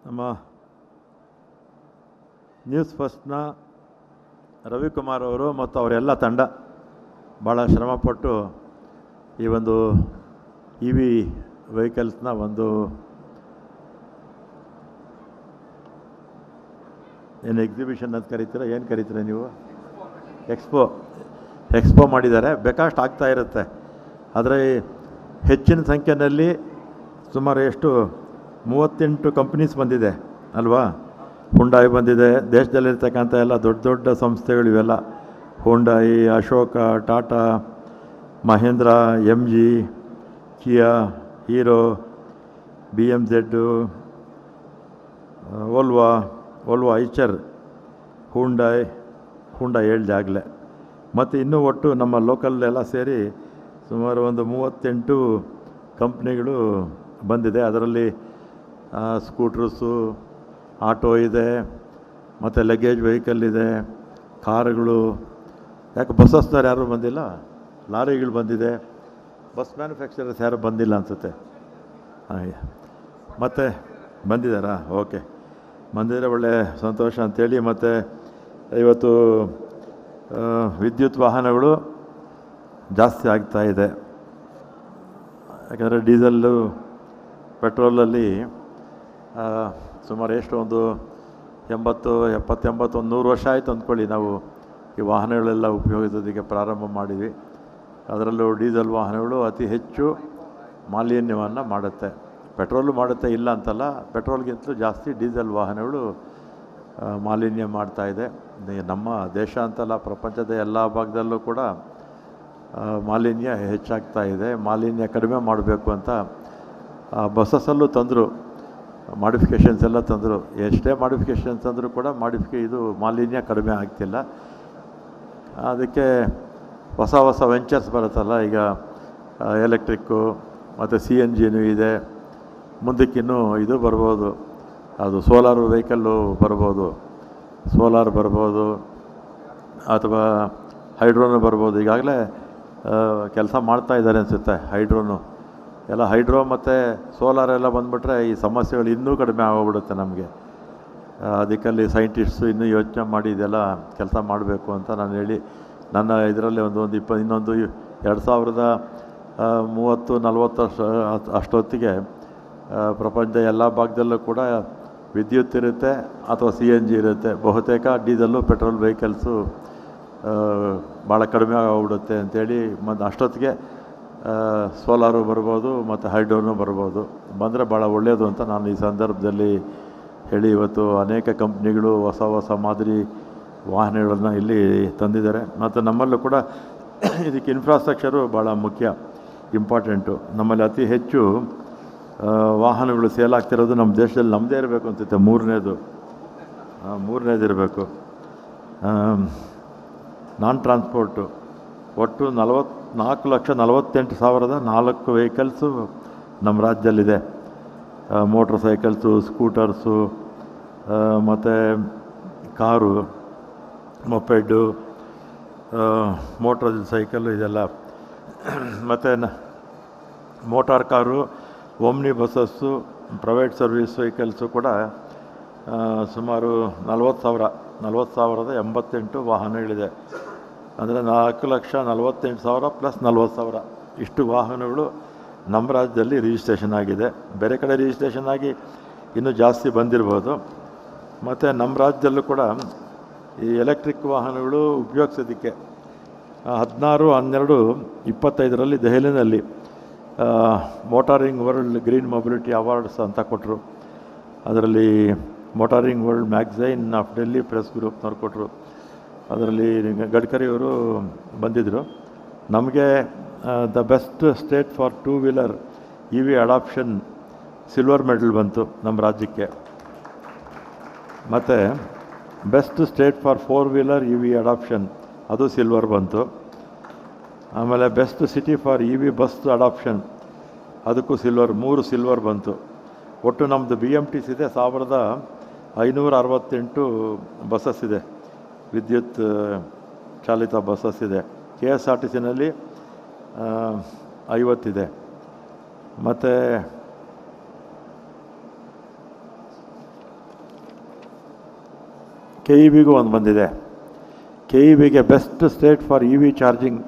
ನಮ್ಮ ನ್ಯೂಸ್ ಫಸ್ಟ್ನ ರವಿಕುಮಾರ್ ಅವರು ಮತ್ತು ಅವರೆಲ್ಲ ತಂಡ ಭಾಳ ಶ್ರಮಪಟ್ಟು ಈ ಒಂದು ಇ ವಿ ವೆಹಿಕಲ್ಸ್ನ ಒಂದು ಏನು ಎಕ್ಸಿಬಿಷನ್ ಅಂತ ಕರೀತೀರ, ಏನು ಕರೀತೀರ ನೀವು? ಎಕ್ಸ್ಪೋ ಮಾಡಿದ್ದಾರೆ. ಬೇಕಾಷ್ಟು ಆಗ್ತಾ ಇರುತ್ತೆ. ಆದರೆ ಹೆಚ್ಚಿನ ಸಂಖ್ಯೆಯಲ್ಲಿ ಸುಮಾರು ಎಷ್ಟು 38 ಕಂಪ್ನೀಸ್ ಬಂದಿದೆ ಅಲ್ವಾ? ಹುಂಡಾಯಿ ಬಂದಿದೆ. ದೇಶದಲ್ಲಿರ್ತಕ್ಕಂಥ ಎಲ್ಲ ದೊಡ್ಡ ದೊಡ್ಡ ಸಂಸ್ಥೆಗಳು ಇವೆಲ್ಲ Hyundai, Ashoka, Tata, Mahindra, MG, Kia, Hero, BMZ, Volvo Eicher, Hyundai ಹೇಳಿದೆ ಆಗಲೇ. ಮತ್ತು ಇನ್ನೂ ಒಟ್ಟು ನಮ್ಮ ಲೋಕಲ್ ಎಲ್ಲ ಸೇರಿ ಸುಮಾರು ಒಂದು 38 ಕಂಪ್ನಿಗಳು ಬಂದಿದೆ. ಅದರಲ್ಲಿ ಸ್ಕೂಟ್ರಸ್ಸು, ಆಟೋ ಇದೆ, ಮತ್ತು ಲಗೇಜ್ ವೆಹಿಕಲ್ ಇದೆ, ಕಾರುಗಳು. ಯಾಕೆ ಬಸ್ಸಸ್ನವ್ರು ಯಾರೂ ಬಂದಿಲ್ಲ? ಲಾರಿಗಳು ಬಂದಿದೆ. ಬಸ್ ಮ್ಯಾನುಫ್ಯಾಕ್ಚರರ್ಸ್ ಯಾರೂ ಬಂದಿಲ್ಲ ಅನಿಸುತ್ತೆ. ಮತ್ತು ಬಂದಿದ್ದಾರಾ? ಓಕೆ, ಬಂದಿದ್ದರೆ ಒಳ್ಳೆ ಸಂತೋಷ ಅಂಥೇಳಿ. ಮತ್ತು ಇವತ್ತು ವಿದ್ಯುತ್ ವಾಹನಗಳು ಜಾಸ್ತಿ ಆಗ್ತಾಯಿದೆ. ಯಾಕಂದರೆ ಡೀಸಲ್ಲು, ಪೆಟ್ರೋಲಲ್ಲಿ ಸುಮಾರು ಎಷ್ಟು ಒಂದು 80, 70, 100 ವರ್ಷ ಆಯಿತು ಅಂದ್ಕೊಳ್ಳಿ ನಾವು ಈ ವಾಹನಗಳೆಲ್ಲ ಉಪಯೋಗಿಸೋದಕ್ಕೆ ಪ್ರಾರಂಭ ಮಾಡಿದ್ವಿ. ಅದರಲ್ಲೂ ಡೀಸೆಲ್ ವಾಹನಗಳು ಅತಿ ಹೆಚ್ಚು ಮಾಲಿನ್ಯವನ್ನು ಮಾಡುತ್ತೆ. ಪೆಟ್ರೋಲು ಮಾಡುತ್ತೆ, ಇಲ್ಲ ಅಂತಲ್ಲ. ಪೆಟ್ರೋಲ್ಗಿಂತಲೂ ಜಾಸ್ತಿ ಡೀಸೆಲ್ ವಾಹನಗಳು ಮಾಲಿನ್ಯ ಮಾಡ್ತಾಯಿದೆ. ನಮ್ಮ ದೇಶ ಅಂತಲ್ಲ, ಪ್ರಪಂಚದ ಎಲ್ಲ ಭಾಗದಲ್ಲೂ ಕೂಡ ಮಾಲಿನ್ಯ ಹೆಚ್ಚಾಗ್ತಾ ಇದೆ. ಮಾಲಿನ್ಯ ಕಡಿಮೆ ಮಾಡಬೇಕು ಅಂತ ಬಸ್ಸಸ್ಸಲ್ಲೂ ತಂದರು, ಮಾಡಿಫಿಕೇಷನ್ಸ್ ಎಲ್ಲ ತಂದರು. ಎಷ್ಟೇ ಮಾಡಿಫಿಕೇಷನ್ಸ್ ಅಂದರೂ ಕೂಡ ಇದು ಮಾಲಿನ್ಯ ಕಡಿಮೆ ಆಗ್ತಿಲ್ಲ. ಅದಕ್ಕೆ ಹೊಸ ವೆಂಚರ್ಸ್ ಬರುತ್ತಲ್ಲ, ಈಗ ಎಲೆಕ್ಟ್ರಿಕ್ಕು ಮತ್ತು CNGನೂ ಇದೆ. ಮುಂದಕ್ಕಿನ್ನೂ ಇದು ಬರ್ಬೋದು, ಅದು ಸೋಲಾರ್ ವೆಹಿಕಲ್ಲು ಬರ್ಬೋದು, ಅಥವಾ ಹೈಡ್ರೋನು ಬರ್ಬೋದು. ಈಗಾಗಲೇ ಕೆಲಸ ಮಾಡ್ತಾಯಿದ್ದಾರೆ ಅನಿಸುತ್ತೆ ಹೈಡ್ರೋನು ಎಲ್ಲ. ಹೈಡ್ರೋ ಮತ್ತು ಸೋಲಾರ್ ಎಲ್ಲ ಬಂದುಬಿಟ್ರೆ ಈ ಸಮಸ್ಯೆಗಳು ಇನ್ನೂ ಕಡಿಮೆ ಆಗೋಗ್ಬಿಡುತ್ತೆ ನಮಗೆ. ಅದಕ್ಕಲ್ಲಿ ಸೈಂಟಿಸ್ಟು ಇನ್ನೂ ಯೋಚನೆ ಮಾಡಿ ಇದೆಲ್ಲ ಕೆಲಸ ಮಾಡಬೇಕು ಅಂತ ನಾನು ಹೇಳಿ, ನನ್ನ ಇದರಲ್ಲಿ ಇನ್ನೊಂದು 2030-40 ಅಷ್ಟೊತ್ತಿಗೆ ಪ್ರಪಂಚದ ಎಲ್ಲ ಭಾಗದಲ್ಲೂ ಕೂಡ ವಿದ್ಯುತ್ ಇರುತ್ತೆ ಅಥವಾ CNG ಇರುತ್ತೆ. ಬಹುತೇಕ ಡೀಸೆಲ್ಲು, ಪೆಟ್ರೋಲ್ ವೆಹಿಕಲ್ಸು ಭಾಳ ಕಡಿಮೆ ಆಗೋಗ್ಬಿಡುತ್ತೆ ಅಂಥೇಳಿ. ಮತ್ತು ಅಷ್ಟೊತ್ತಿಗೆ ಸೋಲಾರು ಬರ್ಬೋದು ಮತ್ತು ಹೈಡ್ರೋನು ಬರ್ಬೋದು. ಬಂದರೆ ಭಾಳ ಒಳ್ಳೆಯದು ಅಂತ ನಾನು ಈ ಸಂದರ್ಭದಲ್ಲಿ ಹೇಳಿ, ಇವತ್ತು ಅನೇಕ ಕಂಪ್ನಿಗಳು ಹೊಸ ಮಾದರಿ ವಾಹನಗಳನ್ನು ಇಲ್ಲಿ ತಂದಿದ್ದಾರೆ. ಮತ್ತು ನಮ್ಮಲ್ಲೂ ಕೂಡ ಇದಕ್ಕೆ ಇನ್ಫ್ರಾಸ್ಟ್ರಕ್ಚರು ಭಾಳ ಮುಖ್ಯ, ಇಂಪಾರ್ಟೆಂಟು. ನಮ್ಮಲ್ಲಿ ಅತಿ ಹೆಚ್ಚು ವಾಹನಗಳು ಸೇಲ್ ಆಗ್ತಿರೋದು ನಮ್ಮ ದೇಶದಲ್ಲಿ ನಮ್ಮದೇ ಇರಬೇಕು ಅನಿಸುತ್ತೆ. ಮೂರನೇದು ಇರಬೇಕು. ನಾನ್ ಟ್ರಾನ್ಸ್ಪೋರ್ಟು ಒಟ್ಟು 4,48,004 ವೆಹಿಕಲ್ಸು ನಮ್ಮ ರಾಜ್ಯದಲ್ಲಿದೆ. ಮೋಟ್ರ್ ಸೈಕಲ್ಸು, ಸ್ಕೂಟರ್ಸು, ಮತ್ತು ಕಾರು, ಮೊಪೆಡ್ಡು, ಮೋಟ್ರ್ ಸೈಕಲ್ಲು ಇದೆಲ್ಲ. ಮತ್ತು motor car, Omni buses, private service vehicles ಕೂಡ ಸುಮಾರು 40,088 ವಾಹನಗಳಿದೆ. ಅಂದರೆ 4,48,000 ಪ್ಲಸ್ 40,000 ಇಷ್ಟು ವಾಹನಗಳು ನಮ್ಮ ರಾಜ್ಯದಲ್ಲಿ ರಿಜಿಸ್ಟ್ರೇಷನ್ ಆಗಿದೆ. ಬೇರೆ ಕಡೆ ರಿಜಿಸ್ಟ್ರೇಷನ್ ಆಗಿ ಇನ್ನೂ ಜಾಸ್ತಿ ಬಂದಿರ್ಬೋದು. ಮತ್ತು ನಮ್ಮ ರಾಜ್ಯದಲ್ಲೂ ಕೂಡ ಈ ಎಲೆಕ್ಟ್ರಿಕ್ ವಾಹನಗಳು ಉಪಯೋಗಿಸೋದಕ್ಕೆ 16/12/25 ದೆಹಲಿನಲ್ಲಿ motoring world green mobility awards ಅಂತ ಕೊಟ್ಟರು. ಅದರಲ್ಲಿ motoring world magazine of Delhi press ಗ್ರೂಪ್ನವ್ರು ಕೊಟ್ಟರು. ಅದರಲ್ಲಿ ಗಡ್ಕರಿಯವರು ಬಂದಿದ್ದರು. ನಮಗೆ the best state for 2 wheeler EV adoption silver medal ಬಂತು ನಮ್ಮ ರಾಜ್ಯಕ್ಕೆ. ಮತ್ತು best state for 4 wheeler EV adoption ಅದು ಸಿಲ್ವರ್ ಬಂತು. ಆಮೇಲೆ best city for EV bus adoption ಅದಕ್ಕೂ 3 ಸಿಲ್ವರ್ ಬಂತು. ಒಟ್ಟು ನಮ್ಮದು BMTs ಇದೆ 1,568 ಬಸ್ಸಸ್ ಇದೆ, ವಿದ್ಯುತ್ ಚಾಲಿತ ಬಸ್ಸಸ್ ಇದೆ. KSRTCನಲ್ಲಿ 50 ಇದೆ. ಮತ್ತು KEBಗೂ ಒಂದು ಬಂದಿದೆ. KEBಗೆ best state for EV charging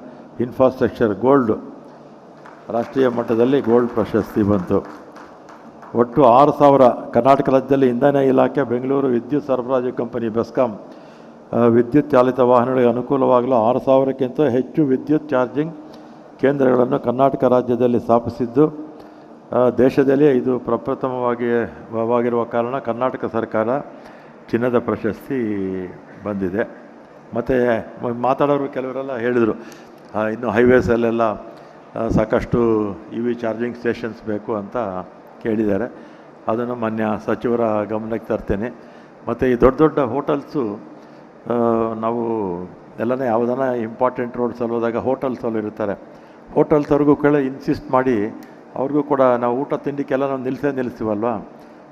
infrastructure gold, ರಾಷ್ಟ್ರೀಯ ಮಟ್ಟದಲ್ಲಿ ಗೋಲ್ಡ್ ಪ್ರಶಸ್ತಿ ಬಂತು. ಒಟ್ಟು 6,000 ಕರ್ನಾಟಕ ರಾಜ್ಯದಲ್ಲಿ ಇಂಧನ ಇಲಾಖೆ, ಬೆಂಗಳೂರು ವಿದ್ಯುತ್ ಸರಬರಾಜು ಕಂಪನಿ ಬೆಸ್ಕಾಂ ವಿದ್ಯುತ್ ಚಾಲಿತ ವಾಹನಗಳಿಗೆ ಅನುಕೂಲವಾಗಲು 6,000ಕ್ಕಿಂತ ಹೆಚ್ಚು ವಿದ್ಯುತ್ ಚಾರ್ಜಿಂಗ್ ಕೇಂದ್ರಗಳನ್ನು ಕರ್ನಾಟಕ ರಾಜ್ಯದಲ್ಲಿ ಸ್ಥಾಪಿಸಿದ್ದು, ದೇಶದಲ್ಲಿ ಇದು ಪ್ರಪ್ರಥಮವಾಗಿರುವ ಕಾರಣ ಕರ್ನಾಟಕ ಸರ್ಕಾರ ಚಿನ್ನದ ಪ್ರಶಸ್ತಿ ಬಂದಿದೆ. ಮತ್ತು ಮಾತಾಡೋರು ಕೆಲವರೆಲ್ಲ ಹೇಳಿದರು, ಇನ್ನು ಹೈವೇಸಲ್ಲೆಲ್ಲ ಸಾಕಷ್ಟು EV ಚಾರ್ಜಿಂಗ್ ಸ್ಟೇಷನ್ಸ್ ಬೇಕು ಅಂತ ಕೇಳಿದ್ದಾರೆ. ಅದನ್ನು ಮಾನ್ಯ ಸಚಿವರ ಗಮನಕ್ಕೆ ತರ್ತೇನೆ. ಮತ್ತು ಈ ದೊಡ್ಡ ದೊಡ್ಡ ಹೋಟೆಲ್ಸು, ನಾವು ಎಲ್ಲನೇ ಯಾವುದನ್ನ ಇಂಪಾರ್ಟೆಂಟ್ ರೋಡ್ಸಲ್ಲಿ ಹೋದಾಗ ಹೋಟೆಲ್ಸಲ್ಲಿ ಇರ್ತಾರೆ, ಹೋಟೆಲ್ಸವ್ರಿಗೂ ಇನ್ಸಿಸ್ಟ್ ಮಾಡಿ ಅವ್ರಿಗೂ ಕೂಡ ನಾವು ಊಟ ತಿಂಡಿಗೆಲ್ಲ ನಾವು ನಿಲ್ಲಿಸ್ತೀವಲ್ವ,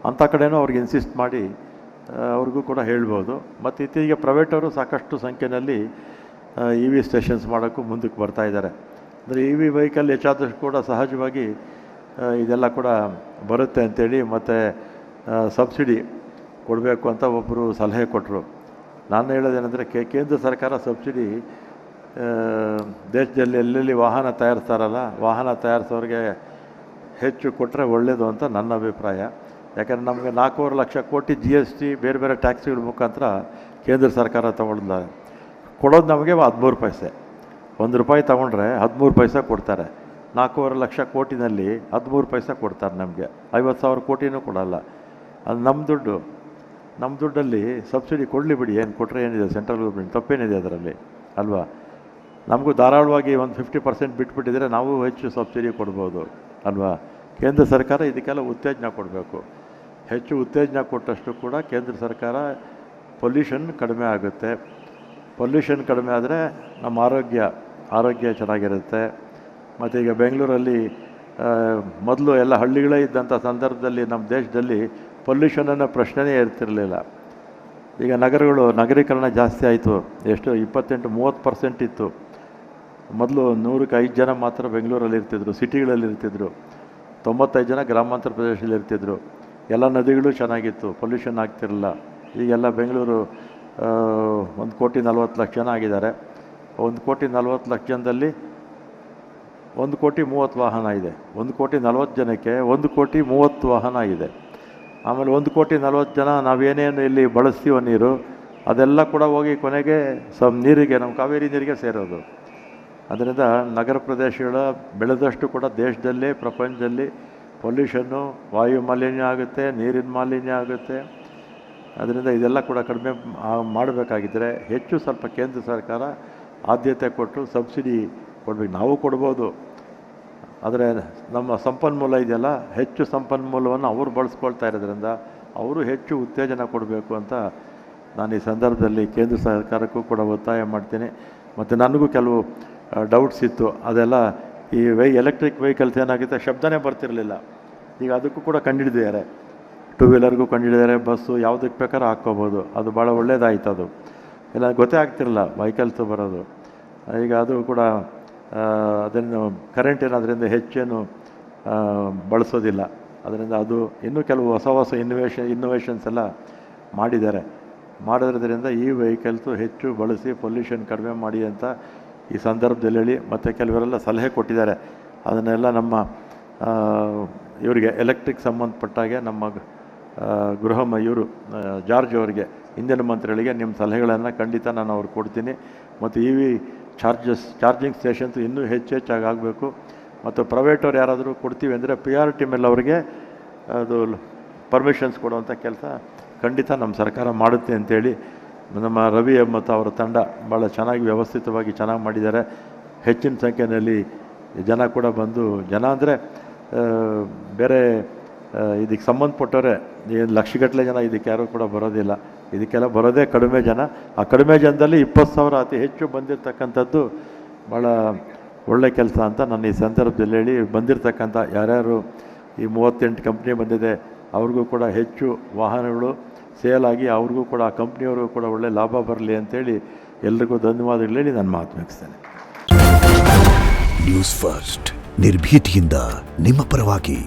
ಅಂಥ ಕಡೆನೂ ಅವ್ರಿಗೆ ಇನ್ಸಿಸ್ಟ್ ಮಾಡಿ ಅವ್ರಿಗೂ ಕೂಡ ಹೇಳ್ಬೋದು. ಮತ್ತು ಇತ್ತೀಚೆಗೆ ಪ್ರೈವೇಟವರು ಸಾಕಷ್ಟು ಸಂಖ್ಯೆಯಲ್ಲಿ EV ಸ್ಟೇಷನ್ಸ್ ಮಾಡೋಕ್ಕೂ ಮುಂದಕ್ಕೆ ಬರ್ತಾಯಿದ್ದಾರೆ. ಅಂದರೆ EV ವೆಹಿಕಲ್ ಹೆಚ್ಚಾದಷ್ಟು ಕೂಡ ಸಹಜವಾಗಿ ಇದೆಲ್ಲ ಕೂಡ ಬರುತ್ತೆ ಅಂಥೇಳಿ, ಮತ್ತು ಸಬ್ಸಿಡಿ ಕೊಡಬೇಕು ಅಂತ ಒಬ್ಬರು ಸಲಹೆ ಕೊಟ್ಟರು. ನಾನು ಹೇಳೋದೇನೆಂದರೆ ಕೇಂದ್ರ ಸರ್ಕಾರ ಸಬ್ಸಿಡಿ ದೇಶದಲ್ಲಿ ಎಲ್ಲೆಲ್ಲಿ ವಾಹನ ತಯಾರಿಸ್ತಾರಲ್ಲ, ವಾಹನ ತಯಾರಿಸೋರಿಗೆ ಹೆಚ್ಚು ಕೊಟ್ಟರೆ ಒಳ್ಳೆಯದು ಅಂತ ನನ್ನ ಅಭಿಪ್ರಾಯ. ಯಾಕಂದರೆ ನಮಗೆ 4.5 ಲಕ್ಷ ಕೋಟಿ GST ಬೇರೆ ಬೇರೆ ಟ್ಯಾಕ್ಸ್ಗಳ ಮುಖಾಂತರ ಕೇಂದ್ರ ಸರ್ಕಾರ ತೊಗೊಳ್ತಾರೆ. ಕೊಡೋದು ನಮಗೆ 13 ಪೈಸೆ. ₹1 ತೊಗೊಂಡ್ರೆ 13 ಪೈಸೆ ಕೊಡ್ತಾರೆ. 4.5 ಲಕ್ಷ ಕೋಟಿನಲ್ಲಿ 13 ಪೈಸೆ ಕೊಡ್ತಾರೆ ನಮಗೆ. 50,000 ಕೋಟಿನೂ ಕೊಡೋಲ್ಲ. ಅದು ನಮ್ಮ ದುಡ್ಡಲ್ಲಿ ಸಬ್ಸಿಡಿ ಕೊಡಲಿ ಬಿಡಿ, ಏನು ಕೊಟ್ಟರೆ ಏನಿದೆ, ಸೆಂಟ್ರಲ್ ಗೌರ್ಮೆಂಟ್ ತಪ್ಪೇನಿದೆ ಅದರಲ್ಲಿ ಅಲ್ವಾ? ನಮಗೂ ಧಾರಾಳವಾಗಿ ಒಂದು 50% ಬಿಟ್ಬಿಟ್ಟಿದ್ರೆ ನಾವು ಹೆಚ್ಚು ಸಬ್ಸಿಡಿ ಕೊಡ್ಬೋದು ಅಲ್ವಾ? ಕೇಂದ್ರ ಸರ್ಕಾರ ಇದಕ್ಕೆಲ್ಲ ಉತ್ತೇಜನ ಕೊಡಬೇಕು. ಹೆಚ್ಚು ಉತ್ತೇಜನ ಕೊಟ್ಟಷ್ಟು ಕೂಡ ಕೇಂದ್ರ ಸರ್ಕಾರ ಪೊಲ್ಯೂಷನ್ ಕಡಿಮೆ ಆಗುತ್ತೆ. ಪೊಲ್ಯೂಷನ್ ಕಡಿಮೆ ಆದರೆ ನಮ್ಮ ಆರೋಗ್ಯ ಚೆನ್ನಾಗಿರುತ್ತೆ. ಮತ್ತು ಈಗ ಬೆಂಗಳೂರಲ್ಲಿ ಮೊದಲು ಎಲ್ಲ ಹಳ್ಳಿಗಳೇ ಇದ್ದಂಥ ಸಂದರ್ಭದಲ್ಲಿ ನಮ್ಮ ದೇಶದಲ್ಲಿ ಪೊಲ್ಯೂಷನನ್ನು ಪ್ರಶ್ನೆಯೇ ಇರ್ತಿರಲಿಲ್ಲ. ಈಗ ನಗರೀಕರಣ ಜಾಸ್ತಿ ಆಯಿತು. ಎಷ್ಟು 28-30% ಇತ್ತು. ಮೊದಲು 100ಕ್ಕೆ 5 ಜನ ಮಾತ್ರ ಬೆಂಗಳೂರಲ್ಲಿ ಇರ್ತಿದ್ರು, ಸಿಟಿಗಳಲ್ಲಿ ಇರ್ತಿದ್ರು. 95 ಜನ ಗ್ರಾಮಾಂತರ ಪ್ರದೇಶದಲ್ಲಿ ಇರ್ತಿದ್ರು. ಎಲ್ಲ ನದಿಗಳು ಚೆನ್ನಾಗಿತ್ತು, ಪೊಲ್ಯೂಷನ್ ಆಗ್ತಿರಲಿಲ್ಲ. ಈಗೆಲ್ಲ ಬೆಂಗಳೂರು 1,40,00,000 ಜನ ಆಗಿದ್ದಾರೆ. 1,40,00,000 ಜನದಲ್ಲಿ 1,30,00,000 ವಾಹನ ಇದೆ. 1,40,00,000 ಜನಕ್ಕೆ 1,30,00,000 ವಾಹನ ಇದೆ. ಆಮೇಲೆ 1,40,00,000 ಜನ ನಾವೇನೇನು ಇಲ್ಲಿ ಬಳಸ್ತೀವೋ ನೀರು, ಅದೆಲ್ಲ ಕೂಡ ಹೋಗಿ ಕೊನೆಗೆ ನೀರಿಗೆ, ನಮ್ಮ ಕಾವೇರಿ ನೀರಿಗೆ ಸೇರೋದು. ಅದರಿಂದ ನಗರ ಪ್ರದೇಶಗಳ ಬೆಳೆದಷ್ಟು ಕೂಡ ದೇಶದಲ್ಲೇ ಪ್ರಪಂಚದಲ್ಲಿ ಪೊಲ್ಯೂಷನ್ನು, ವಾಯು ಮಾಲಿನ್ಯ ಆಗುತ್ತೆ, ನೀರಿನ ಮಾಲಿನ್ಯ ಆಗುತ್ತೆ. ಅದರಿಂದ ಇದೆಲ್ಲ ಕೂಡ ಕಡಿಮೆ ಮಾಡಬೇಕಾಗಿದ್ದರೆ ಹೆಚ್ಚು ಸ್ವಲ್ಪ ಕೇಂದ್ರ ಸರ್ಕಾರ ಆದ್ಯತೆ ಕೊಟ್ಟು ಸಬ್ಸಿಡಿ ಕೊಡಬೇಕು. ನಾವು ಕೊಡ್ಬೋದು, ಆದರೆ ನಮ್ಮ ಸಂಪನ್ಮೂಲ ಇದೆಯಲ್ಲ, ಹೆಚ್ಚು ಸಂಪನ್ಮೂಲವನ್ನು ಅವರು ಬಳಸ್ಕೊಳ್ತಾ ಇರೋದ್ರಿಂದ ಅವರು ಹೆಚ್ಚು ಉತ್ತೇಜನ ಕೊಡಬೇಕು ಅಂತ ನಾನು ಈ ಸಂದರ್ಭದಲ್ಲಿ ಕೇಂದ್ರ ಸರ್ಕಾರಕ್ಕೂ ಕೂಡ ಒತ್ತಾಯ ಮಾಡ್ತೀನಿ. ಮತ್ತು ನನಗೂ ಕೆಲವು ಡೌಟ್ಸ್ ಇತ್ತು. ಅದೆಲ್ಲ ಈ ಎಲೆಕ್ಟ್ರಿಕ್ ವೆಹಿಕಲ್ಸ್ ಏನಾಗುತ್ತೆ, ಶಬ್ದನೇ ಬರ್ತಿರಲಿಲ್ಲ. ಈಗ ಅದಕ್ಕೂ ಕೂಡ ಕಂಡುಹಿಡಿದಿದ್ದಾರೆ. 2 ವೀಲರ್ಗೂ ಕಂಡುಹಿಡಿದಾರೆ, ಬಸ್ಸು ಯಾವುದಕ್ಕೆ ಬೇಕಾದ್ರೂ ಹಾಕ್ಕೋಬೋದು. ಅದು ಭಾಳ ಒಳ್ಳೆಯದಾಯ್ತು. ಅದು ಎಲ್ಲ ಗೊತ್ತೇ ಆಗ್ತಿರಲಿಲ್ಲ ವೆಹಿಕಲ್ಸು ಬರೋದು. ಈಗ ಅದು ಕೂಡ ಅದನ್ನು ಕರೆಂಟ್ ಏನಾದ್ರಿಂದ ಹೆಚ್ಚೇನು ಬಳಸೋದಿಲ್ಲ. ಅದರಿಂದ ಅದು ಇನ್ನೂ ಕೆಲವು ಹೊಸ ಇನ್ನೋವೇಷನ್ಸ್ ಎಲ್ಲ ಮಾಡೋದ್ರಿಂದ ಈ ವೆಹಿಕಲ್ಸು ಹೆಚ್ಚು ಬಳಸಿ ಪೊಲ್ಯೂಷನ್ ಕಡಿಮೆ ಮಾಡಿ ಅಂತ ಈ ಸಂದರ್ಭದಲ್ಲಿ ಹೇಳಿ, ಮತ್ತು ಕೆಲವರೆಲ್ಲ ಸಲಹೆ ಕೊಟ್ಟಿದ್ದಾರೆ. ಅದನ್ನೆಲ್ಲ ನಮ್ಮ ಇವರಿಗೆ ಎಲೆಕ್ಟ್ರಿಕ್ ಸಂಬಂಧಪಟ್ಟಾಗೆ ನಮ್ಮ ಇವರು ಜಾರ್ಜ್ ಅವರಿಗೆ, ಇಂಧನ ಮಂತ್ರಿಗಳಿಗೆ ನಿಮ್ಮ ಸಲಹೆಗಳನ್ನು ಖಂಡಿತ ನಾನು ಅವ್ರಿಗೆ ಕೊಡ್ತೀನಿ. ಮತ್ತು EV ಚಾರ್ಜಿಂಗ್ ಸ್ಟೇಷನ್ಸ್ ಇನ್ನೂ ಹೆಚ್ಚಾಗಿ ಆಗಬೇಕು. ಮತ್ತು ಪ್ರೈವೇಟವ್ರು ಯಾರಾದರೂ ಕೊಡ್ತೀವಿ ಅಂದರೆ PRT ಮೇಲೆ ಅವರಿಗೆ ಅದು ಪರ್ಮಿಷನ್ಸ್ ಕೊಡುವಂಥ ಕೆಲಸ ಖಂಡಿತ ನಮ್ಮ ಸರ್ಕಾರ ಮಾಡುತ್ತೆ ಅಂತೇಳಿ ನಮ್ಮ ರವಿ ಮತ್ತು ಅವರ ತಂಡ ಭಾಳ ಚೆನ್ನಾಗಿ ವ್ಯವಸ್ಥಿತವಾಗಿ ಚೆನ್ನಾಗಿ ಮಾಡಿದ್ದಾರೆ. ಹೆಚ್ಚಿನ ಸಂಖ್ಯೆಯಲ್ಲಿ ಜನ ಕೂಡ ಬಂದು, ಜನ ಅಂದರೆ ಬೇರೆ ಇದಕ್ಕೆ ಸಂಬಂಧಪಟ್ಟವರೇ, ಲಕ್ಷಗಟ್ಟಲೆ ಜನ ಇದಕ್ಕೆ ಯಾರೂ ಕೂಡ ಬರೋದಿಲ್ಲ. ಇದಕ್ಕೆಲ್ಲ ಬರೋದೇ ಕಡಿಮೆ ಜನ. ಆ ಕಡಿಮೆ ಜನದಲ್ಲಿ 20,000 ಅತಿ ಹೆಚ್ಚು ಬಂದಿರತಕ್ಕಂಥದ್ದು ಭಾಳ ಒಳ್ಳೆ ಕೆಲಸ ಅಂತ ನಾನು ಈ ಸಂದರ್ಭದಲ್ಲಿ ಹೇಳಿ, ಬಂದಿರತಕ್ಕಂಥ ಯಾರ್ಯಾರು ಈ 38 ಕಂಪ್ನಿ ಬಂದಿದೆ ಅವ್ರಿಗೂ ಕೂಡ ಹೆಚ್ಚು ವಾಹನಗಳು ಸೇಲಾಗಿ ಅವ್ರಿಗೂ ಕೂಡ ಆ ಕಂಪ್ನಿಯವ್ರಿಗೂ ಕೂಡ ಒಳ್ಳೆ ಲಾಭ ಬರಲಿ ಅಂತೇಳಿ ಎಲ್ರಿಗೂ ಧನ್ಯವಾದಗಳು ಹೇಳಿ ನಾನು ಮಾತು ಮುಗಿಸ್ತೇನೆ. ನ್ಯೂಸ್ ಫಸ್ಟ್, ನಿರ್ಭೀತಿಯಿಂದ ನಿಮ್ಮ ಪರವಾಗಿ.